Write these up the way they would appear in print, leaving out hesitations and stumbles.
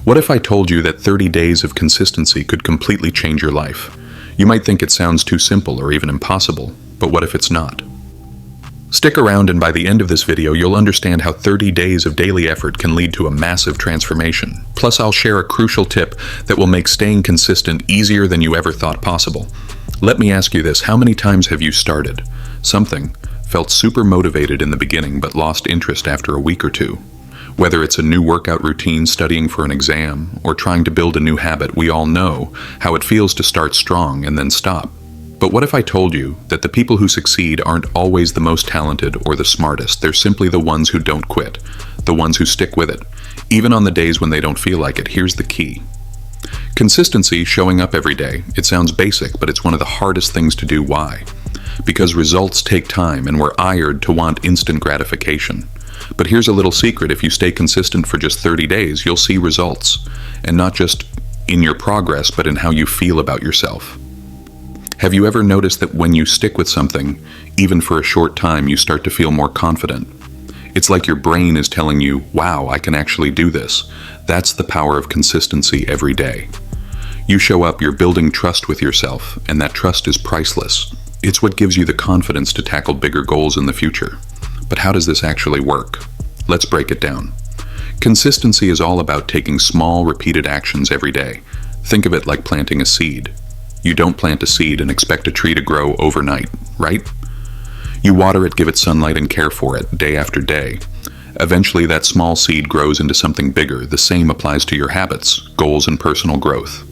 What if I told you that 30 days of consistency could completely change your life? You might think it sounds too simple or even impossible, but what if it's not? Stick around, and by the end of this video, you'll understand how 30 days of daily effort can lead to a massive transformation. Plus, I'll share a crucial tip that will make staying consistent easier than you ever thought possible. Let me ask you this: how many times have you started something, felt super motivated in the beginning, but lost interest after a week or two? Whether it's a new workout routine, studying for an exam, or trying to build a new habit, we all know how it feels to start strong and then stop. But what if I told you that the people who succeed aren't always the most talented or the smartest? They're simply the ones who don't quit, the ones who stick with it, even on the days when they don't feel like it. Here's the key. Consistency, showing up every day. It sounds basic, but it's one of the hardest things to do. Why? Because results take time, and we're wired to want instant gratification. But here's a little secret: if you stay consistent for just 30 days, you'll see results, and not just in your progress, but in how you feel about yourself. Have you ever noticed that when you stick with something, even for a short time, you start to feel more confident? It's like your brain is telling you, wow, I can actually do this. That's the power of consistency every day. You show up, you're building trust with yourself, and that trust is priceless. It's what gives you the confidence to tackle bigger goals in the future. But how does this actually work? Let's break it down. Consistency is all about taking small, repeated actions every day. Think of it like planting a seed. You don't plant a seed and expect a tree to grow overnight, right? You water it, give it sunlight, and care for it day after day. Eventually, that small seed grows into something bigger. The same applies to your habits, goals, and personal growth.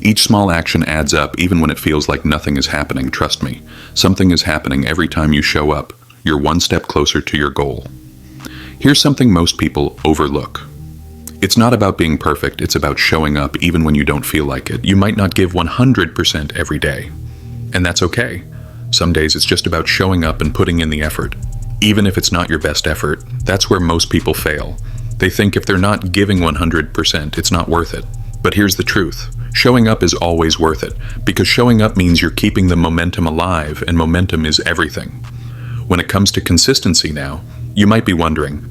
Each small action adds up, even when it feels like nothing is happening. Trust me, something is happening every time you show up. You're one step closer to your goal. Here's something most people overlook. It's not about being perfect, it's about showing up even when you don't feel like it. You might not give 100% every day, and that's okay. Some days it's just about showing up and putting in the effort. Even if it's not your best effort, that's where most people fail. They think if they're not giving 100%, it's not worth it. But here's the truth. Showing up is always worth it, because showing up means you're keeping the momentum alive, and momentum is everything. When it comes to consistency now, you might be wondering,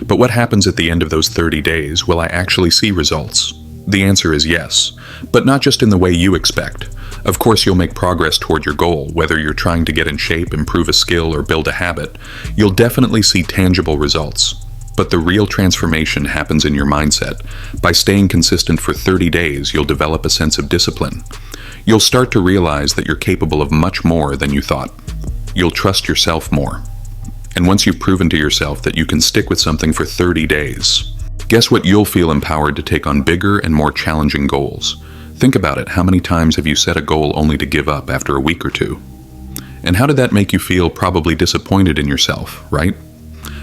but what happens at the end of those 30 days? Will I actually see results? The answer is yes, but not just in the way you expect. Of course, you'll make progress toward your goal, whether you're trying to get in shape, improve a skill, or build a habit. You'll definitely see tangible results. But the real transformation happens in your mindset. By staying consistent for 30 days, you'll develop a sense of discipline. You'll start to realize that you're capable of much more than you thought. You'll trust yourself more. And once you've proven to yourself that you can stick with something for 30 days, guess what? You'll feel empowered to take on bigger and more challenging goals. Think about it. How many times have you set a goal only to give up after a week or two? And how did that make you feel? Probably disappointed in yourself, right?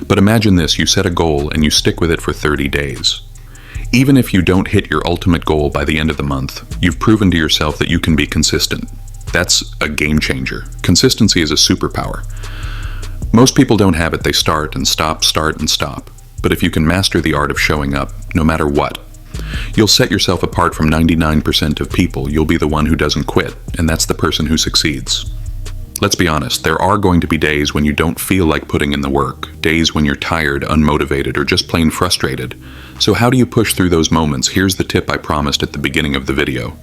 But imagine this: you set a goal and you stick with it for 30 days. Even if you don't hit your ultimate goal by the end of the month, you've proven to yourself that you can be consistent. That's a game changer. Consistency is a superpower. Most people don't have it. They start and stop, start and stop. But if you can master the art of showing up, no matter what, you'll set yourself apart from 99% of people. You'll be the one who doesn't quit, and that's the person who succeeds. Let's be honest, there are going to be days when you don't feel like putting in the work, days when you're tired, unmotivated, or just plain frustrated. So how do you push through those moments? Here's the tip I promised at the beginning of the video.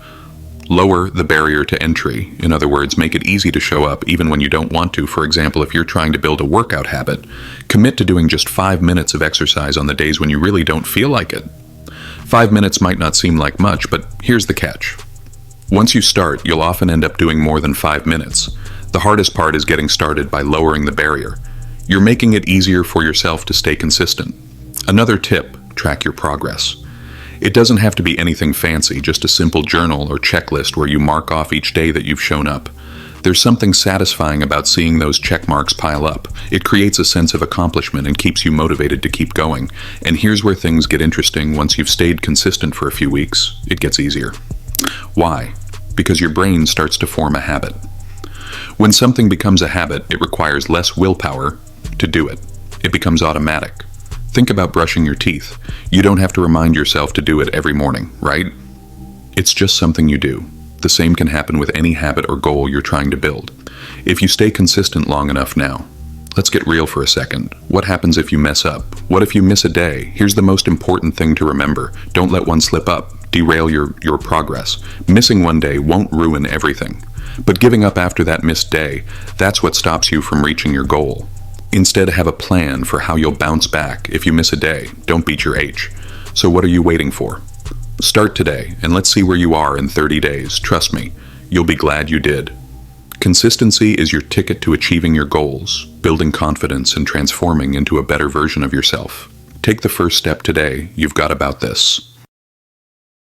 Lower the barrier to entry. In other words, make it easy to show up even when you don't want to. For example, if you're trying to build a workout habit, commit to doing just 5 minutes of exercise on the days when you really don't feel like it. 5 minutes might not seem like much, but here's the catch. Once you start, you'll often end up doing more than 5 minutes. The hardest part is getting started by lowering the barrier. You're making it easier for yourself to stay consistent. Another tip: track your progress. It doesn't have to be anything fancy, just a simple journal or checklist where you mark off each day that you've shown up. There's something satisfying about seeing those check marks pile up. It creates a sense of accomplishment and keeps you motivated to keep going. And here's where things get interesting. Once you've stayed consistent for a few weeks, it gets easier. Why? Because your brain starts to form a habit. When something becomes a habit, it requires less willpower to do it. It becomes automatic. Think about brushing your teeth. You don't have to remind yourself to do it every morning, right? It's just something you do. The same can happen with any habit or goal you're trying to build. If you stay consistent long enough now, Let's get real for a second. What happens if you mess up? What if you miss a day? Here's the most important thing to remember. Don't let one slip up, derail your progress. Missing one day won't ruin everything. But giving up after that missed day, that's what stops you from reaching your goal. Instead, have a plan for how you'll bounce back if you miss a day. Don't beat your H. So what are you waiting for? Start today, and let's see where you are in 30 days. Trust me, you'll be glad you did. Consistency is your ticket to achieving your goals, building confidence, and transforming into a better version of yourself. Take the first step today. You've got about this.